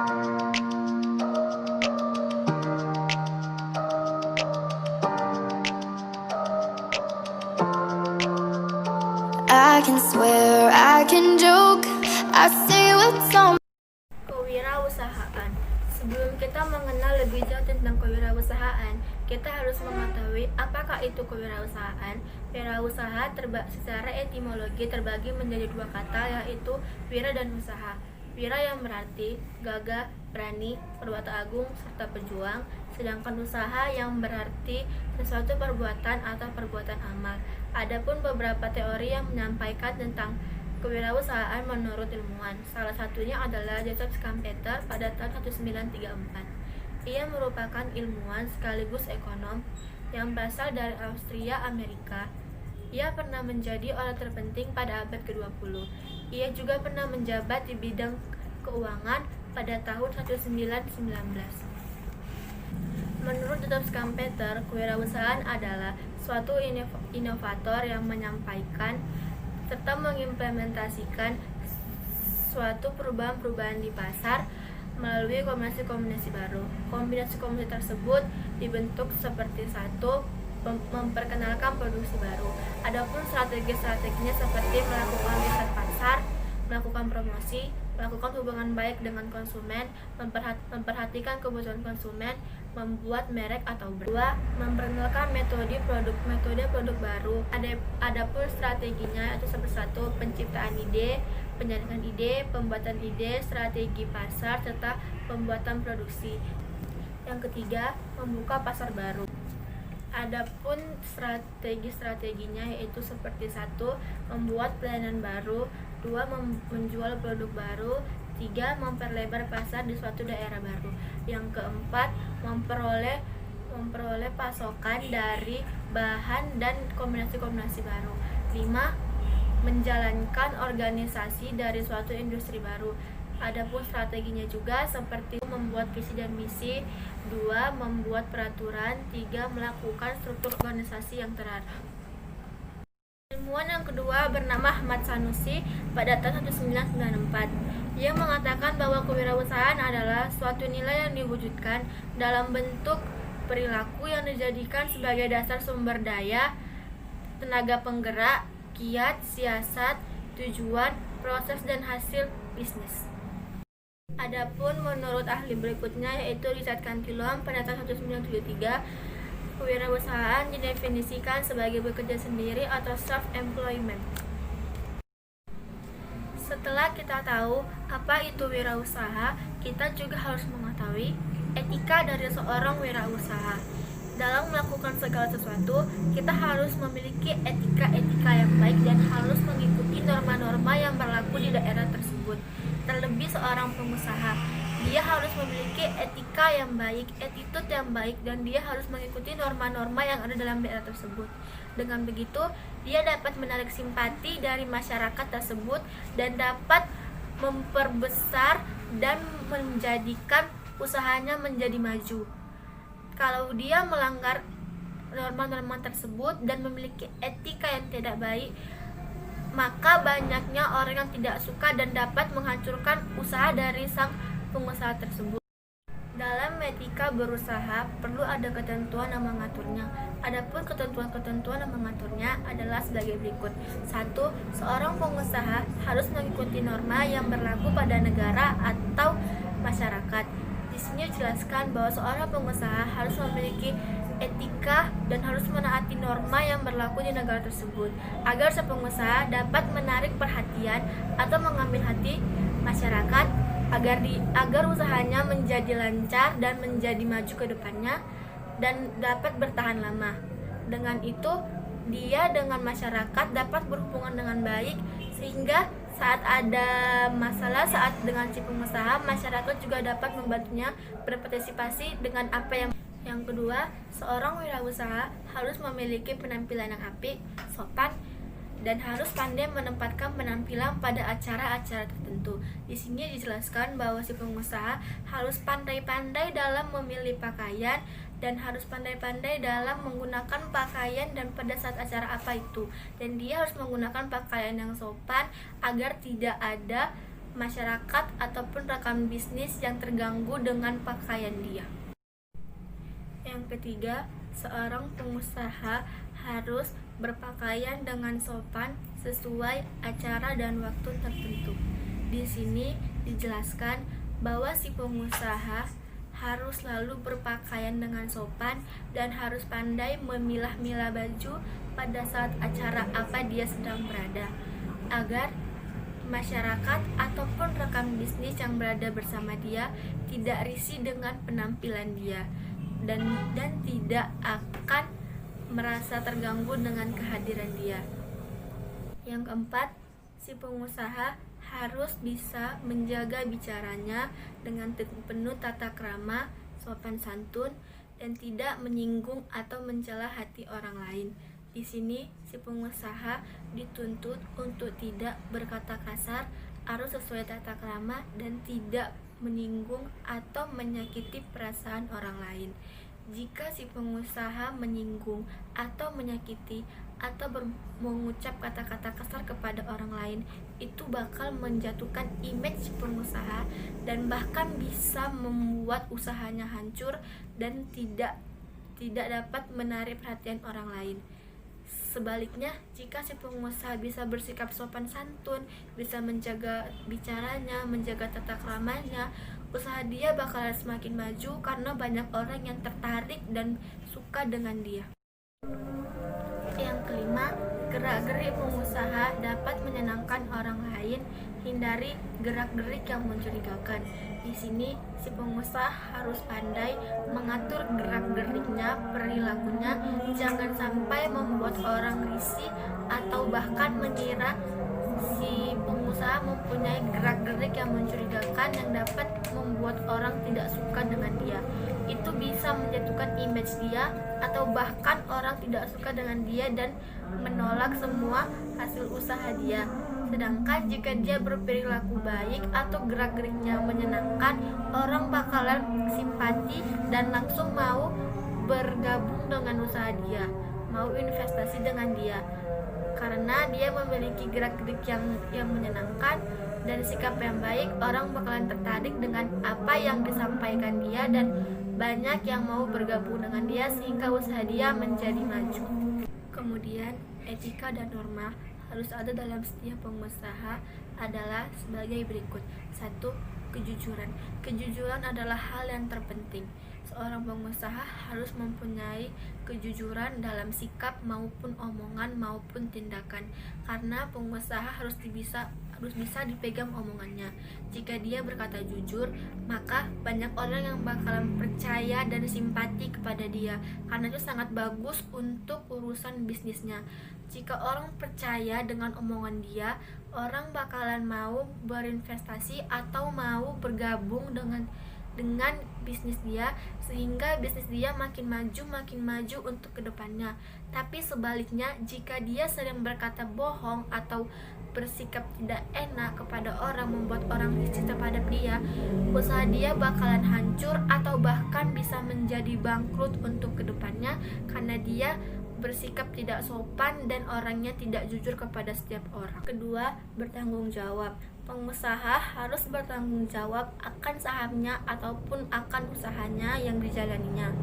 I can swear, I can joke, I say what's on. Kewirausahaan. Sebelum kita mengenal lebih jauh tentang kewirausahaan, kita harus mengetahui apakah itu kewirausahaan. Wirausaha secara etimologi terbagi menjadi dua kata, yaitu wira dan usaha. Wira yang berarti gagah, berani, berwatak agung, serta pejuang. Sedangkan usaha yang berarti sesuatu perbuatan atau perbuatan amal. Adapun beberapa teori yang menyampaikan tentang kewirausahaan menurut ilmuwan. Salah satunya adalah Joseph Schumpeter pada tahun 1934. Ia merupakan ilmuwan sekaligus ekonom yang berasal dari Austria, Amerika. Ia pernah menjadi orang terpenting pada abad ke-20. Ia juga pernah menjabat di bidang keuangan pada tahun 1919. Menurut Joseph Schumpeter, kewirausahaan adalah suatu inovator yang menyampaikan serta mengimplementasikan suatu perubahan-perubahan di pasar melalui kombinasi-kombinasi baru. Kombinasi-kombinasi tersebut dibentuk seperti satu, memperkenalkan produksi baru. Adapun strategi-strateginya seperti melakukan riset pasar, melakukan promosi, melakukan hubungan baik dengan konsumen, memperhatikan kebutuhan konsumen, membuat merek atau brand, memperkenalkan metode produk baru. Adapun strateginya itu seperti satu, penciptaan ide, penjaringan ide, pembuatan ide, strategi pasar, serta pembuatan produksi. Yang ketiga, membuka pasar baru. Adapun strategi-strateginya yaitu seperti satu, membuat pelayanan baru, dua, menjual produk baru, tiga, memperlebar pasar di suatu daerah baru. Yang keempat, memperoleh pasokan dari bahan dan kombinasi-kombinasi baru. Lima, menjalankan organisasi dari suatu industri baru. Adapun strateginya juga seperti membuat visi dan misi, dua, membuat peraturan, tiga, melakukan struktur organisasi yang terarah. Ilmuwan yang kedua bernama Ahmad Sanusi pada tahun 1994. Ia mengatakan bahwa kewirausahaan adalah suatu nilai yang diwujudkan dalam bentuk perilaku yang dijadikan sebagai dasar sumber daya, tenaga penggerak, kiat, siasat, tujuan, proses, dan hasil bisnis. Adapun menurut ahli berikutnya yaitu Richard Cantillon pada tahun 1973, kewirausahaan didefinisikan sebagai bekerja sendiri atau self-employment. Setelah kita tahu apa itu wirausaha, kita juga harus mengetahui etika dari seorang wirausaha. Dalam melakukan segala sesuatu, kita harus memiliki etika-etika yang baik dan harus mengikuti norma-norma yang berlaku di daerah tersebut. Terlebih seorang pengusaha, dia harus memiliki etika yang baik, attitude yang baik, dan dia harus mengikuti norma-norma yang ada dalam daerah tersebut. Dengan begitu, dia dapat menarik simpati dari masyarakat tersebut dan dapat memperbesar dan menjadikan usahanya menjadi maju. Kalau dia melanggar norma-norma tersebut dan memiliki etika yang tidak baik, maka banyaknya orang yang tidak suka dan dapat menghancurkan usaha dari sang pengusaha tersebut. Dalam etika berusaha perlu ada ketentuan yang mengaturnya. Adapun ketentuan-ketentuan yang mengaturnya adalah sebagai berikut. 1. Seorang pengusaha harus mengikuti norma yang berlaku pada negara atau masyarakat. Di sini dijelaskan bahwa seorang pengusaha harus memiliki etika dan harus menaati norma yang berlaku di negara tersebut agar si pengusaha dapat menarik perhatian atau mengambil hati masyarakat agar usahanya menjadi lancar dan menjadi maju ke depannya dan dapat bertahan lama. Dengan itu, dia dengan masyarakat dapat berhubungan dengan baik sehingga saat ada masalah saat dengan si pengusaha, masyarakat juga dapat membantunya berpartisipasi dengan apa yang. Yang kedua, seorang wirausaha harus memiliki penampilan yang apik, sopan, dan harus pandai menempatkan penampilan pada acara-acara tertentu. Di sini dijelaskan bahwa si pengusaha harus pandai-pandai dalam memilih pakaian dan harus pandai-pandai dalam menggunakan pakaian dan pada saat acara apa itu. Dan dia harus menggunakan pakaian yang sopan agar tidak ada masyarakat ataupun rekan bisnis yang terganggu dengan pakaian dia. Yang ketiga, seorang pengusaha harus berpakaian dengan sopan sesuai acara dan waktu tertentu. Di sini dijelaskan bahwa si pengusaha harus selalu berpakaian dengan sopan dan harus pandai memilah-milah baju pada saat acara apa dia sedang berada, agar masyarakat ataupun rekan bisnis yang berada bersama dia tidak risih dengan penampilan dia dan tidak akan merasa terganggu dengan kehadiran dia. Yang keempat, si pengusaha harus bisa menjaga bicaranya dengan penuh tata krama, sopan santun, dan tidak menyinggung atau mencela hati orang lain. Di sini, si pengusaha dituntut untuk tidak berkata kasar, harus sesuai tata krama, dan tidak menyinggung atau menyakiti perasaan orang lain. Jika si pengusaha menyinggung atau menyakiti atau mengucap kata-kata kasar kepada orang lain, itu bakal menjatuhkan image pengusaha dan bahkan bisa membuat usahanya hancur dan tidak dapat menarik perhatian orang lain. Sebaliknya, jika si pengusaha bisa bersikap sopan santun, bisa menjaga bicaranya, menjaga tata keramanya, usaha dia bakalan semakin maju karena banyak orang yang tertarik dan suka dengan dia. Yang kelima, gerak-gerik pengusaha dapat menyenangkan orang lain, hindari gerak-gerik yang mencurigakan. Di sini, si pengusaha harus pandai mengatur gerak-geriknya, perilakunya, jangan sampai membuat orang risih atau bahkan mengira si pengusaha mempunyai gerak-gerik yang mencurigakan yang dapat membuat orang tidak suka dengan dia. Itu bisa menjatuhkan image dia atau bahkan orang tidak suka dengan dia dan menolak semua hasil usaha dia. Sedangkan jika dia berperilaku baik atau gerak-geriknya menyenangkan, orang bakalan simpati dan langsung mau bergabung dengan usaha dia, mau investasi dengan dia. Karena dia memiliki gerak-gerik yang menyenangkan dan sikap yang baik, orang bakalan tertarik dengan apa yang disampaikan dia dan banyak yang mau bergabung dengan dia sehingga usaha dia menjadi maju. Kemudian, etika dan norma harus ada dalam setiap pengusaha adalah sebagai berikut. 1. Kejujuran. Kejujuran adalah hal yang terpenting. Seorang pengusaha harus mempunyai kejujuran dalam sikap maupun omongan maupun tindakan, karena pengusaha harus bisa dipegang omongannya. Jika dia berkata jujur, maka banyak orang yang bakalan percaya dan simpati kepada dia, karena itu sangat bagus untuk urusan bisnisnya. Jika orang percaya dengan omongan dia, orang bakalan mau berinvestasi atau mau bergabung dengan bisnis dia, sehingga bisnis dia makin maju untuk kedepannya. Tapi sebaliknya, jika dia sering berkata bohong atau bersikap tidak enak kepada orang, membuat orang risih terhadap dia, usaha dia bakalan hancur atau bahkan bisa menjadi bangkrut untuk kedepannya karena dia bersikap tidak sopan dan orangnya tidak jujur kepada setiap orang. Kedua, bertanggung jawab. Pengusaha harus bertanggung jawab akan sahamnya ataupun akan usahanya yang dijalaninya.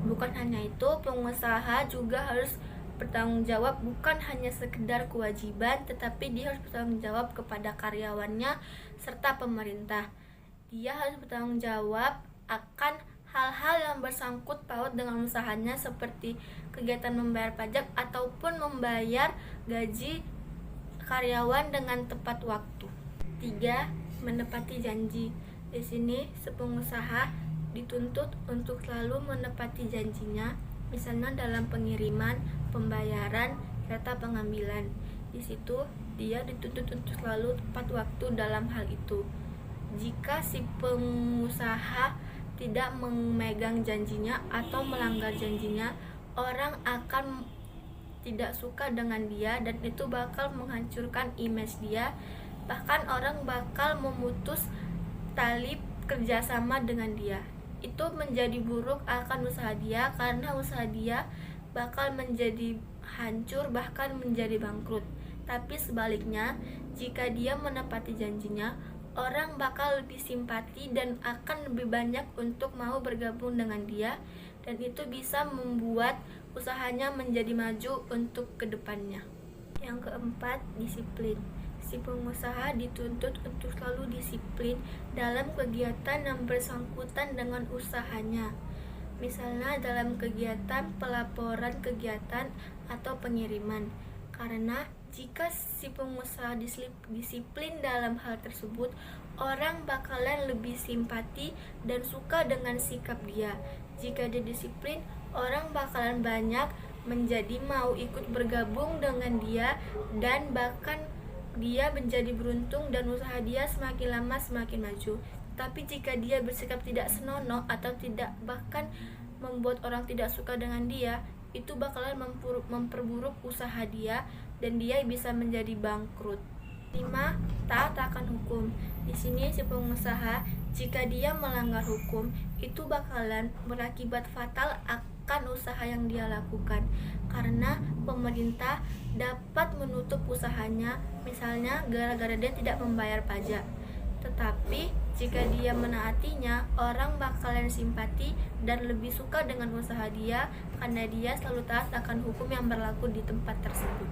Bukan hanya itu, pengusaha juga harus bertanggung jawab bukan hanya sekedar kewajiban, tetapi dia harus bertanggung jawab kepada karyawannya serta pemerintah. Dia harus bertanggung jawab akan hal-hal yang bersangkut paut dengan usahanya seperti kegiatan membayar pajak ataupun membayar gaji karyawan dengan tepat waktu. 3. Menepati janji. Di sini, pengusaha dituntut untuk selalu menepati janjinya, misalnya dalam pengiriman, pembayaran, serta pengambilan. Di situ, dia dituntut untuk selalu tepat waktu dalam hal itu. Jika si pengusaha tidak memegang janjinya atau melanggar janjinya, orang akan tidak suka dengan dia dan itu bakal menghancurkan image dia. Bahkan orang bakal memutus tali kerjasama dengan dia. Itu menjadi buruk akan usaha dia karena usaha dia bakal menjadi hancur bahkan menjadi bangkrut. Tapi sebaliknya, jika dia menepati janjinya, orang bakal lebih simpati dan akan lebih banyak untuk mau bergabung dengan dia, dan itu bisa membuat usahanya menjadi maju untuk kedepannya. Yang keempat, disiplin. Si pengusaha dituntut untuk selalu disiplin dalam kegiatan yang bersangkutan dengan usahanya. Misalnya dalam kegiatan pelaporan kegiatan atau pengiriman. Karena jika si pengusaha disiplin dalam hal tersebut, orang bakalan lebih simpati dan suka dengan sikap dia. Jika dia disiplin, orang bakalan banyak menjadi mau ikut bergabung dengan dia, dan bahkan dia menjadi beruntung dan usaha dia semakin lama semakin maju. Tapi jika dia bersikap tidak senonoh atau tidak bahkan membuat orang tidak suka dengan dia, itu bakalan memperburuk usaha dia dan dia bisa menjadi bangkrut. 5. Taat akan hukum. Di sini si pengusaha, jika dia melanggar hukum, itu bakalan berakibat fatal akan usaha yang dia lakukan, karena pemerintah dapat menutup usahanya, misalnya gara-gara dia tidak membayar pajak. Tetapi jika dia menaatinya, orang bakalan simpati dan lebih suka dengan usaha dia karena dia selalu taat akan hukum yang berlaku di tempat tersebut.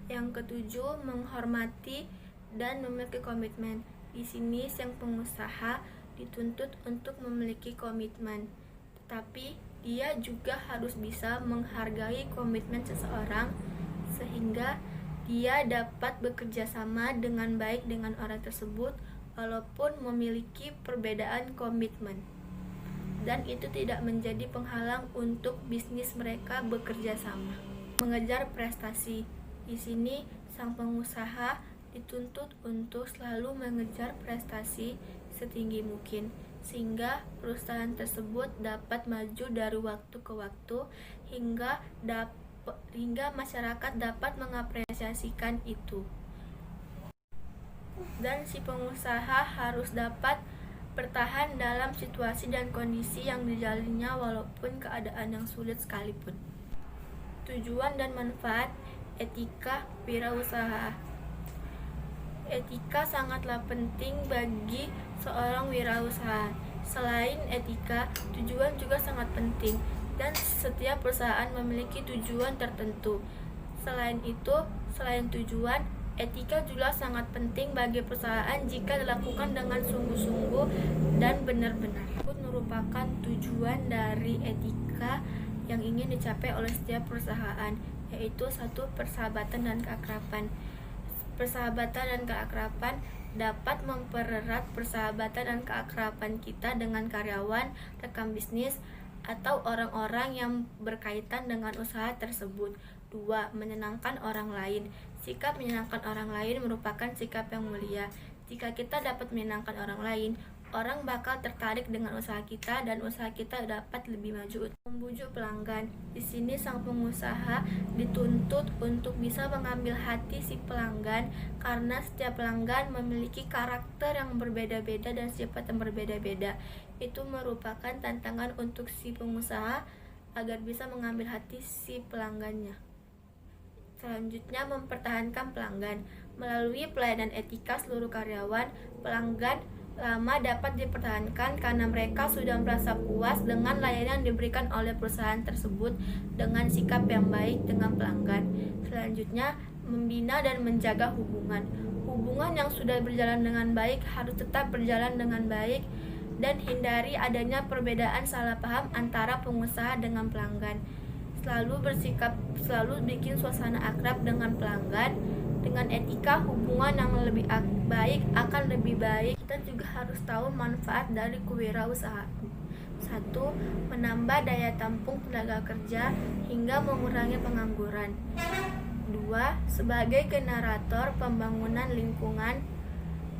Yang ketujuh, menghormati dan memiliki komitmen. Di sini sang pengusaha dituntut untuk memiliki komitmen, tetapi dia juga harus bisa menghargai komitmen seseorang sehingga dia dapat bekerja sama dengan baik dengan orang tersebut walaupun memiliki perbedaan komitmen, dan itu tidak menjadi penghalang untuk bisnis mereka bekerja sama. Mengejar prestasi. Di sini sang pengusaha dituntut untuk selalu mengejar prestasi setinggi mungkin sehingga perusahaan tersebut dapat maju dari waktu ke waktu hingga masyarakat dapat mengapresiasikan itu. Dan si pengusaha harus dapat bertahan dalam situasi dan kondisi yang dijalaninya walaupun keadaan yang sulit sekalipun. Tujuan dan manfaat etika wirausaha. Etika sangatlah penting bagi seorang wirausaha. Selain etika, tujuan juga sangat penting, dan setiap perusahaan memiliki tujuan tertentu. Selain tujuan, etika juga sangat penting bagi perusahaan jika dilakukan dengan sungguh-sungguh dan benar-benar. Itu merupakan tujuan dari etika yang ingin dicapai oleh setiap perusahaan, yaitu 1. Persahabatan dan keakraban. Persahabatan dan keakraban dapat mempererat persahabatan dan keakraban kita dengan karyawan, rekan bisnis, atau orang-orang yang berkaitan dengan usaha tersebut. 2. Menyenangkan orang lain. Sikap menyenangkan orang lain merupakan sikap yang mulia. Jika kita dapat menyenangkan orang lain, orang bakal tertarik dengan usaha kita dan usaha kita dapat lebih maju. Membujuk pelanggan. Di sini sang pengusaha dituntut untuk bisa mengambil hati si pelanggan karena setiap pelanggan memiliki karakter yang berbeda-beda dan sifat yang berbeda-beda. Itu merupakan tantangan untuk si pengusaha agar bisa mengambil hati si pelanggannya. Selanjutnya, mempertahankan pelanggan. Melalui pelayanan etika seluruh karyawan, pelanggan lama dapat dipertahankan karena mereka sudah merasa puas dengan layanan yang diberikan oleh perusahaan tersebut dengan sikap yang baik dengan pelanggan. Selanjutnya, membina dan menjaga hubungan. Hubungan yang sudah berjalan dengan baik harus tetap berjalan dengan baik dan hindari adanya perbedaan salah paham antara pengusaha dengan pelanggan. Selalu bikin suasana akrab dengan pelanggan. Dengan etika, hubungan yang lebih baik akan lebih baik. Kita juga harus tahu manfaat dari kewirausahaan. 1. Menambah daya tampung tenaga kerja hingga mengurangi pengangguran. 2. Sebagai generator pembangunan lingkungan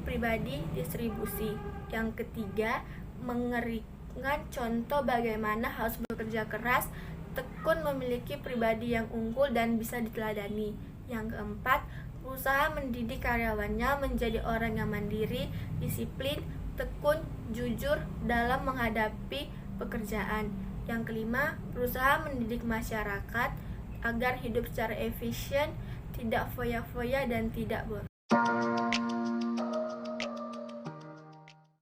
pribadi distribusi. Yang ketiga, memberikan contoh bagaimana harus bekerja keras, tekun, memiliki pribadi yang unggul dan bisa diteladani. Yang keempat, usaha mendidik karyawannya menjadi orang yang mandiri, disiplin, tekun, jujur dalam menghadapi pekerjaan. Yang kelima, berusaha mendidik masyarakat agar hidup secara efisien, tidak foya-foya dan tidak boros.